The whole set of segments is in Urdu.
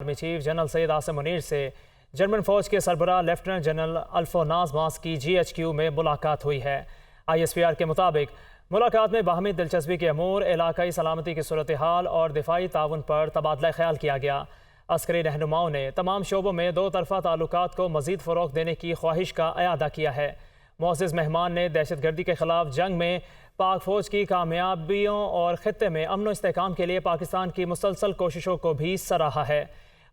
Army chief general Syed Asim Munir سے جرمن فوج کے سربراہ لیفٹیننٹ جنرل الفوناس ماس کی GHQ میں ملاقات ہوئی ہے۔ ISPR کے مطابق ملاقات میں باہمی دلچسپی کے امور، علاقائی سلامتی کی صورتحال اور دفاعی تعاون پر تبادلہ خیال کیا گیا۔ عسکری رہنماؤں نے تمام شعبوں میں دو طرفہ تعلقات کو مزید فروغ دینے کی خواہش کا اعادہ کیا ہے۔ معزز مہمان نے دہشت گردی کے خلاف جنگ میں پاک فوج کی کامیابیوں اور خطے میں امن و استحکام کے لیے پاکستان کی مسلسل کوششوں کو بھی سراہا ہے۔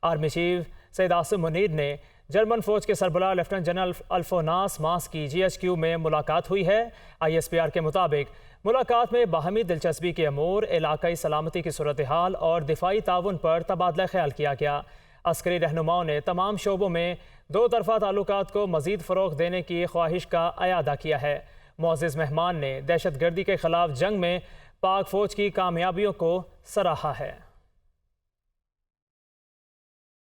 آرمی چیف سید عاصم منیر نے جرمن فوج کے سربراہ لیفٹیننٹ جنرل الفوناس ماس کی GHQ میں ملاقات ہوئی ہے۔ ISPR کے مطابق ملاقات میں باہمی دلچسپی کے امور، علاقائی سلامتی کی صورتحال اور دفاعی تعاون پر تبادلہ خیال کیا گیا۔ عسکری رہنماؤں نے تمام شعبوں میں دو طرفہ تعلقات کو مزید فروغ دینے کی خواہش کا اعادہ کیا ہے۔ معزز مہمان نے دہشت گردی کے خلاف جنگ میں پاک فوج کی کامیابیوں کو سراہا ہے۔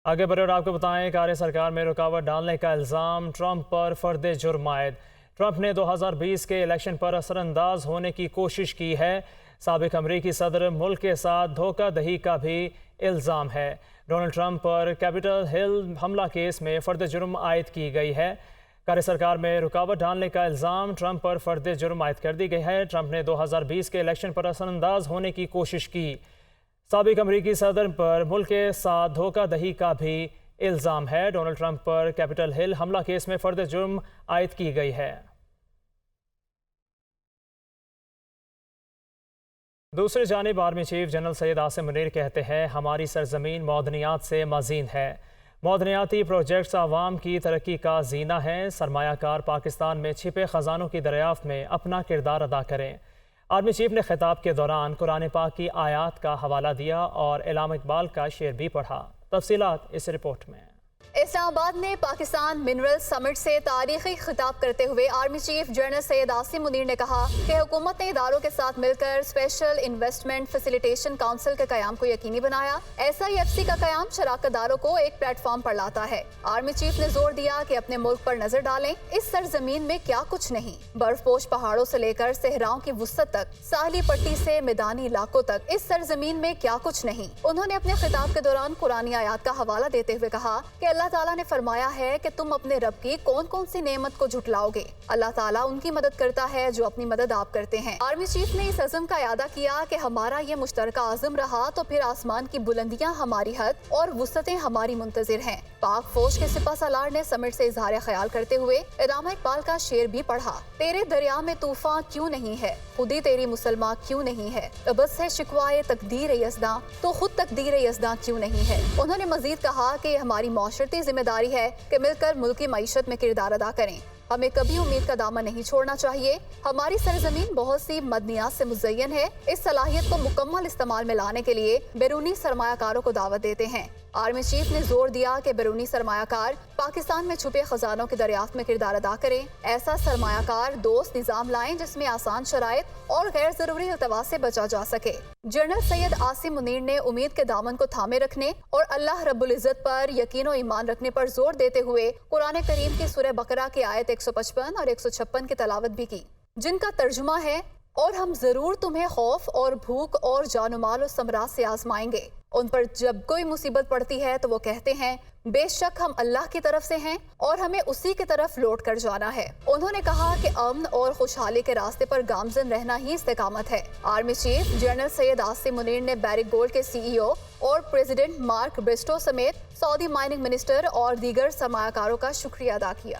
آگے بڑھے اور آپ کو بتائیں، کار سرکار میں رکاوٹ ڈالنے کا الزام ٹرمپ پر فرد جرم عائد۔ ٹرمپ نے 2020 کے الیکشن پر اثر انداز ہونے کی کوشش کی ہے۔ سابق امریکی صدر ملک کے ساتھ دھوکہ دہی کا بھی الزام ہے۔ ڈونلڈ ٹرمپ پر کیپٹل ہل حملہ کیس میں فرد جرم عائد کی گئی ہے۔ کار سرکار میں رکاوٹ ڈالنے کا الزام ٹرمپ پر فرد جرم عائد کر دی گئی ہے۔ ٹرمپ نے 2020 کے الیکشن پر اثر انداز ہونے کی کوشش کی۔ سابق امریکی صدر پر ملک کے ساتھ دھوکہ دہی کا بھی الزام ہے۔ ڈونلڈ ٹرمپ پر کیپٹل ہل حملہ کیس میں فرد جرم عائد کی گئی ہے۔ دوسری جانب army chief general Syed Asim Munir کہتے ہیں، ہماری سرزمین معدنیات سے مزین ہے۔ معدنیاتی پروجیکٹس عوام کی ترقی کا زینہ ہیں۔ سرمایہ کار پاکستان میں چھپے خزانوں کی دریافت میں اپنا کردار ادا کریں۔ آرمی چیف نے خطاب کے دوران قرآن پاک کی آیات کا حوالہ دیا اور علامہ اقبال کا شعر بھی پڑھا۔ تفصیلات اس رپورٹ میں۔ اسلام آباد میں پاکستان منرل سمٹ سے تاریخی خطاب کرتے ہوئے army chief general Syed Asim Munir نے کہا کہ حکومت نے اداروں کے ساتھ مل کر اسپیشل انویسٹمنٹ فیسیلیٹیشن کونسل کے قیام کو یقینی بنایا۔ SIFC کا قیام شراکت داروں کو ایک پلیٹ فارم پر لاتا ہے۔ آرمی چیف نے زور دیا کہ اپنے ملک پر نظر ڈالیں، اس سرزمین میں کیا کچھ نہیں۔ برف پوش پہاڑوں سے لے کر صحراؤں کی وسعت تک، ساحلی پٹی سے میدانی علاقوں تک، اس سرزمین میں کیا کچھ نہیں۔ انہوں نے اپنے خطاب کے دوران قرآنی آیات کا حوالہ دیتے ہوئے کہا کہ اللہ تعالیٰ نے فرمایا ہے کہ تم اپنے رب کی کون کون سی نعمت کو جھٹلاؤ گے۔ اللہ تعالیٰ ان کی مدد کرتا ہے جو اپنی مدد آپ کرتے ہیں۔ آرمی چیف نے اس عزم کا اعادہ کیا کہ ہمارا یہ مشترکہ عزم رہا تو پھر آسمان کی بلندیاں ہماری حد اور وسعتیں ہماری منتظر ہیں۔ پاک فوج کے سپہ سالار نے سمٹ سے اظہار خیال کرتے ہوئے علامہ اقبال کا شعر بھی پڑھا۔ تیرے دریا میں طوفان کیوں نہیں ہے، خودی تیری مسلمان کیوں نہیں ہے، بس ہے شکوائے تقدیر یزداں تو خود تقدیر یزداں کیوں نہیں ہے۔ انہوں نے مزید کہا کہ یہ ہماری معاشرتی ذمہ داری ہے کہ مل کر ملکی معیشت میں کردار ادا کریں۔ ہمیں کبھی امید کا دامن نہیں چھوڑنا چاہیے۔ ہماری سرزمین بہت سی معدنیات سے مزین ہے۔ اس صلاحیت کو مکمل استعمال میں لانے کے لیے بیرونی سرمایہ کاروں کو دعوت دیتے ہیں۔ آرمی چیف نے زور دیا کہ بیرونی سرمایہ کار پاکستان میں چھپے خزانوں کی دریافت میں کردار ادا کریں۔ ایسا سرمایہ کار دوست نظام لائیں جس میں آسان شرائط اور غیر ضروری التوا سے بچا جا سکے۔ جنرل سید عاصم منیر نے امید کے دامن کو تھامے رکھنے اور اللہ رب العزت پر یقین و ایمان رکھنے پر زور دیتے ہوئے قرآن کریم کی سورہ بقرہ کی آیت 155 اور 156 کی تلاوت بھی کی، جن کا ترجمہ ہے، اور ہم ضرور تمہیں خوف اور بھوک اور جان و مال و ثمرات سے آزمائیں گے۔ ان پر جب کوئی مصیبت پڑتی ہے تو وہ کہتے ہیں بے شک ہم اللہ کی طرف سے ہیں اور ہمیں اسی کی طرف لوٹ کر جانا ہے۔ انہوں نے کہا کہ امن اور خوشحالی کے راستے پر گامزن رہنا ہی استقامت ہے۔ Army chief general Syed Asim Munir نے بیرک گولڈ کے CEO اور پریزیڈنٹ مارک برسٹو سمیت سعودی مائننگ منسٹر اور دیگر سرمایہ کاروں کا شکریہ ادا کیا۔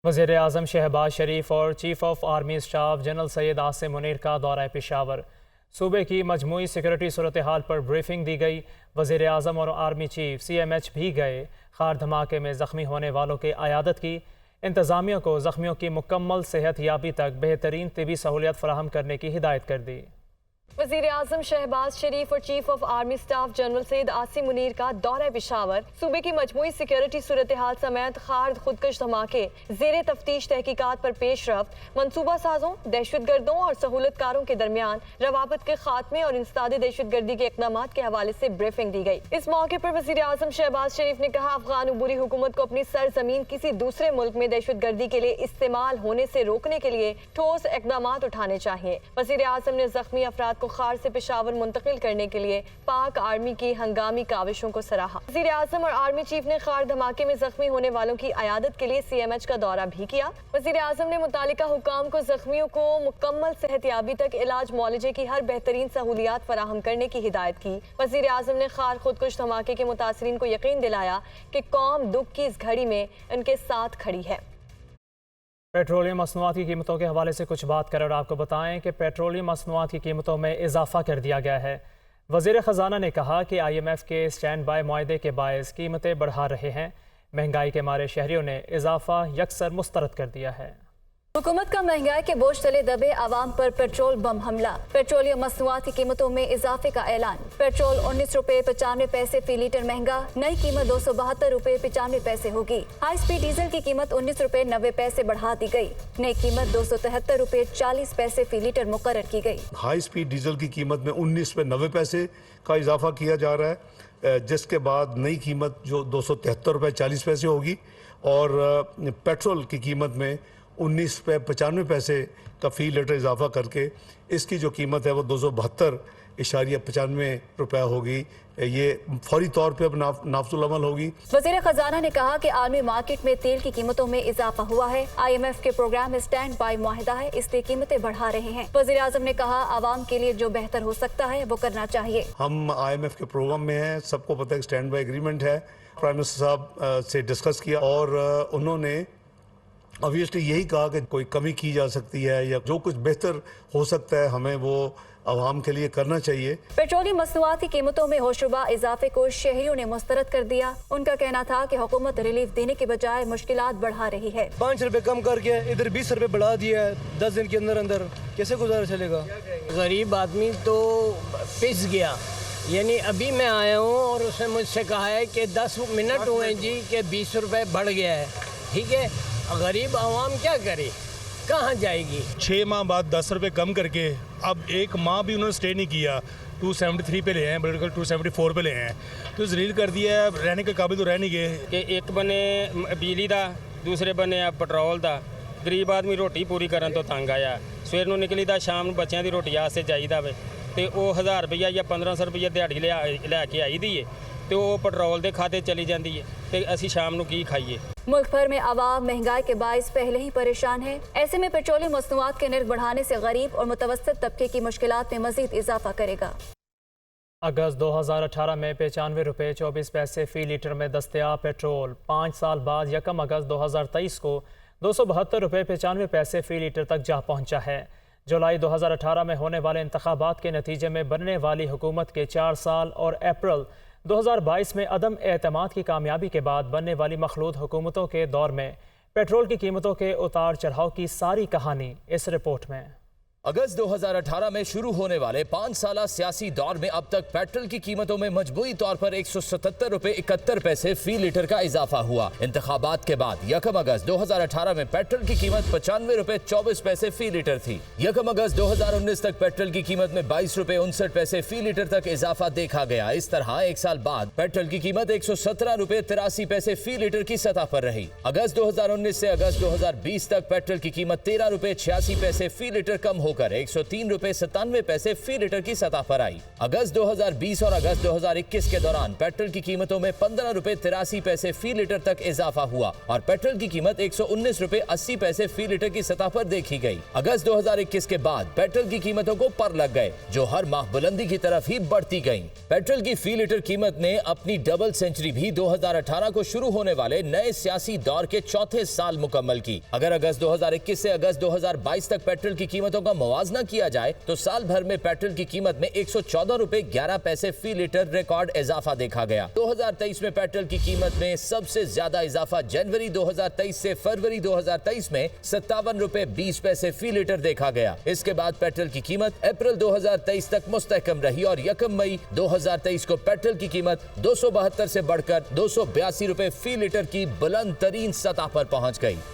وزیر اعظم شہباز شریف اور chief of army staff general Syed Asim Munir کا دورہ پشاور۔ صوبے کی مجموعی سیکورٹی صورتحال پر بریفنگ دی گئی۔ وزیر اعظم اور آرمی چیف CMH بھی گئے۔ خار دھماکے میں زخمی ہونے والوں کی عیادت کی۔ انتظامیہ کو زخمیوں کی مکمل صحت یابی تک بہترین طبی سہولیات فراہم کرنے کی ہدایت کر دی۔ وزیر اعظم شہباز شریف اور chief of army staff general Syed Asim Munir کا دورہ پشاور۔ صوبے کی مجموعی سیکورٹی صورتحال سمیت خارد خودکش دھماکے، زیر تفتیش تحقیقات پر پیش رفت، منصوبہ سازوں، دہشت گردوں اور سہولت کاروں کے درمیان روابط کے خاتمے اور انسداد دہشت گردی کے اقدامات کے حوالے سے بریفنگ دی گئی۔ اس موقع پر وزیر اعظم شہباز شریف نے کہا، افغان عبوری حکومت کو اپنی سرزمین کسی دوسرے ملک میں دہشت گردی کے لیے استعمال ہونے سے روکنے کے لیے ٹھوس اقدامات اٹھانے چاہیے۔ وزیر اعظم نے زخمی افراد کو خار سے پشاور منتقل کرنے کے لیے پاک آرمی کی ہنگامی کاوشوں کو سراہا۔ وزیر اعظم اور آرمی چیف نے خار دھماکے میں زخمی ہونے والوں کی عیادت کے لیے CMH کا دورہ بھی کیا۔ وزیر اعظم نے متعلقہ حکام کو زخمیوں کو مکمل صحتیابی تک علاج معالجے کی ہر بہترین سہولیات فراہم کرنے کی ہدایت کی۔ وزیر اعظم نے خار خودکش دھماکے کے متاثرین کو یقین دلایا کہ قوم دکھ کی اس گھڑی میں ان کے ساتھ کھڑی ہے۔ پیٹرولیم مصنوعات کی قیمتوں کے حوالے سے کچھ بات کریں اور آپ کو بتائیں کہ پیٹرولیم مصنوعات کی قیمتوں میں اضافہ کر دیا گیا ہے۔ وزیر خزانہ نے کہا کہ IMF کے اسٹینڈ بائی معاہدے کے باعث قیمتیں بڑھا رہے ہیں۔ مہنگائی کے مارے شہریوں نے اضافہ یکسر مسترد کر دیا ہے۔ حکومت کا مہنگائی کے بوجھ تلے دبے عوام پر پیٹرول بم حملہ، پیٹرولیم مصنوعات کی قیمتوں میں اضافے کا اعلان۔ پیٹرول 19 روپے 95 پیسے فی لیٹر مہنگا، نئی قیمت 272 روپے 95 پیسے ہوگی۔ ہائی سپیڈ ڈیزل کی قیمت 19 روپے 90 پیسے بڑھا دی گئی، نئی قیمت 273 روپے 40 پیسے فی لیٹر مقرر کی گئی۔ ہائی سپیڈ ڈیزل کی قیمت میں 19 روپے 90 پیسے کا اضافہ کیا جا رہا ہے، جس کے بعد نئی قیمت جو 273 روپے 40 پیسے ہوگی، اور پیٹرول کی قیمت میں 19 روپے 95 پیسے کا فی لیٹر اضافہ کر کے اس کی جو قیمت ہے وہ 272.95 روپے ہوگی۔ یہ فوری طور پہ اب نافذ العمل ہوگی۔ وزیر خزانہ نے کہا کہ عالمی مارکیٹ میں تیل کی قیمتوں میں اضافہ ہوا ہے، IMF کے پروگرام اسٹینڈ بائی معاہدہ ہے، اس لیے قیمتیں بڑھا رہے ہیں۔ وزیر اعظم نے کہا عوام کے لیے جو بہتر ہو سکتا ہے وہ کرنا چاہیے۔ ہم IMF کے پروگرام میں ہیں، سب کو پتہ ہے اسٹینڈ بائی ایگریمنٹ ہے۔ پرائم منسٹر صاحب سے ڈسکس کیا اور انہوں نے obviously یہی کہا کہ کوئی کمی کی جا سکتی ہے یا جو کچھ بہتر ہو سکتا ہے ہمیں وہ عوام کے لیے کرنا چاہیے۔ پیٹرولیم مصنوعات کی قیمتوں میں ہوشربا اضافے کو شہریوں نے مسترد کر دیا۔ ان کا کہنا تھا کہ حکومت ریلیف دینے کے بجائے مشکلات بڑھا رہی ہے۔ 5 روپے کم کر کے ادھر 20 روپے بڑھا دیا ہے 10 دن کے اندر کیسے گزارا چلے گا؟ غریب آدمی تو پس گیا۔ یعنی ابھی میں آیا ہوں اور اس نے مجھ سے کہا ہے کہ 10 منٹ ہوئے جی کہ 20 روپے بڑھ گیا ہے، ٹھیک ہے؟ غریب عوام کیا کرے، کہاں جائے گی؟ 6 ماہ بعد 10 روپے کم کر کے اب ایک ماہ بھی انہوں نے اسٹے نہیں کیا، 273 پہ لے ہیں، بلکہ 274 پہ لے ہیں، تو ذلیل کر دیا ہے، رہنے کے قابل تو رہ نہیں گئے کہ ایک بنے بجلی دا دوسرے بنے پٹرول دا۔ غریب آدمی روٹی پوری کرن تو تنگ آیا، سویر نو نکلی دا شام نو بچیاں دی روٹی آستے چاہیدا وے تے او 1000 روپیہ یا 1500 روپیہ دیہڑی لے کے آئی دی ہے تے او پٹرول دے کھاتے چلی جاندی ہے تے اسی شام نو کی کھائیے۔ ملک بھر میں عوام مہنگائی کے باعث پہلے ہی پریشان ہے، ایسے میں پیٹرولیم مصنوعات کے نرخ بڑھانے سے غریب اور متوسط طبقے کی مشکلات میں مزید اضافہ کرے گا۔ اگست 2018 میں 95 روپے 24 پیسے فی لیٹر میں دستیاب پیٹرول 5 سال بعد 1 اگست 2023 کو 272 روپے 95 پیسے فی لیٹر تک جا پہنچا ہے۔ جولائی 2018 میں ہونے والے انتخابات کے نتیجے میں بننے والی حکومت کے 4 سال اور اپریل 2022 میں عدم اعتماد کی کامیابی کے بعد بننے والی مخلوط حکومتوں کے دور میں پیٹرول کی قیمتوں کے اتار چڑھاؤ کی ساری کہانی اس رپورٹ میں۔ اگست 2018 میں شروع ہونے والے 5 سالہ سیاسی دور میں اب تک پیٹرول کی قیمتوں میں مجموعی طور پر 177 روپے 71 پیسے فی لیٹر کا اضافہ ہوا۔ انتخابات کے بعد 1 اگست 2018 میں پیٹرول کی قیمت 95 روپے 24 پیسے فی لیٹر تھی۔ 1 اگست 2019 تک پیٹرول کی قیمت میں 22 روپے 59 پیسے فی لیٹر تک اضافہ دیکھا گیا۔ اس طرح ایک سال بعد پیٹرول کی قیمت 117 روپے 83 پیسے فی لیٹر کی سطح پر رہی۔ اگست 2019 سے اگست 2020 تک پیٹرول کی قیمت 13 روپے 86 پیسے فی لیٹر کم ہو کر 103 روپے 97 پیسے فی لیٹر کی سطح پر آئی۔ اگست 2020 اور اگست 2021 کے دوران پیٹرول کی قیمتوں میں 15 روپے 83 پیسے فی لیٹر تک اضافہ ہوا اور پیٹرول کی قیمت 119 روپے 80 پیسے فی لیٹر کی سطح پر دیکھی گئی۔ اگست 2021 کے بعد پیٹرول کی قیمتوں کو پر لگ گئے جو ہر ماہ بلندی کی طرف ہی بڑھتی گئیں۔ پیٹرول کی فی لیٹر قیمت نے اپنی ڈبل سینچری بھی 2018 کو شروع ہونے والے نئے سیاسی دور کے چوتھے سال مکمل کی۔ اگر اگست 2021 سے اگست 2022 تک پیٹرول کی قیمتوں کا موازنہ کیا جائے تو سال بھر میں پیٹرول کی قیمت میں 114 روپے 11 پیسے فی لیٹر ریکارڈ اضافہ دیکھا گیا۔ 2023 میں پیٹرول کی قیمت میں سب سے زیادہ اضافہ جنوری 2023 سے فروری 2023 میں 57 روپے 20 پیسے فی لیٹر دیکھا گیا۔ اس کے بعد پیٹرول کی قیمت اپریل 2023 تک مستحکم رہی اور 1 مئی 2023 کو پیٹرول کی قیمت 272 سے بڑھ کر 282 روپے فی لیٹر کی بلند ترین سطح پر پہنچ گئی۔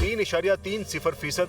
3.30%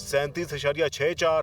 37.64,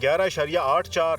11.84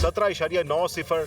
17.90,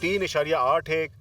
3.81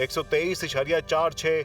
123.46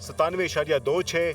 97.26,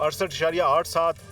68.87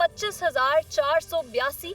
25,482,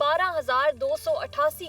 12,288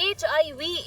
HIV